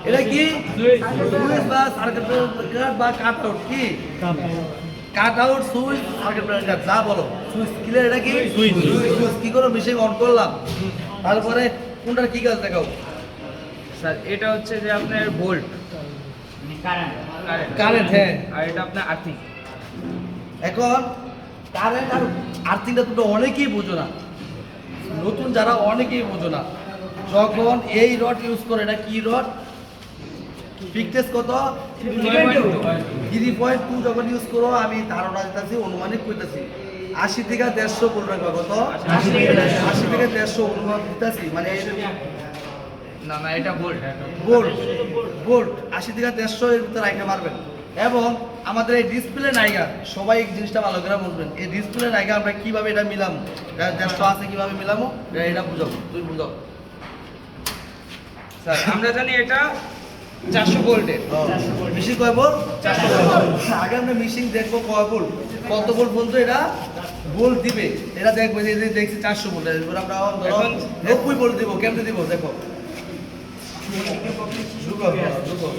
এটা কি সুইচ বা সার্কিট ব্রেকার বা কাট আউট কি cut out switch circuit breaker যা বলো সুইচ ক্লিয়ার এটা কি সুইচ কি করে মেশিন অন করলাম তারপরে কোনটার কি কাজ দেখাও স্যার এটা হচ্ছে যে আপনার ভোল্ট কারেন্ট হ্যাঁ আর এটা আপনার আর্থিং। এখন কারেন্ট আর আর্থিংটা তোমরা অনেকেই বোঝো না নতুন যারা অনেকেই বোঝো না যখন এই রড ইউজ করে এটা কি রড ফিটনেস কত 3.2 যখন ইউজ করো আমি ধারণা দিতেছি অনুমানিক কইতাছি 80 থেকে 150 বল রাখবা কত 80 থেকে 150 অনুমান দিতেছি মানে না না এটা ভোল্ট বোল্ট বোল্ট 80 থেকে 150 এর ভিতরে রাখতে পারবেন এবং আমাদের এই ডিসপ্লে নাইগা সবাই এই জিনিসটা ভালো করে বুঝবেন এই ডিসপ্লে নাইগা আমরা কিভাবে এটা মিলাম 150 আছে কিভাবে মিলামো এটা বুঝাও তুই বুঝাও স্যার আমরা জানি এটা 400 ভোল্টের। মেশিন কয় বল 400 বল আগে আমরা মেশিন দেখবো কয় বল কত বল পর্যন্ত এটা বল দিবে এটা দেখবো যে দেখছি 400 বল এরপর আমরা ধরো 90 বল দিব কেমনে দিব দেখো ঢুকো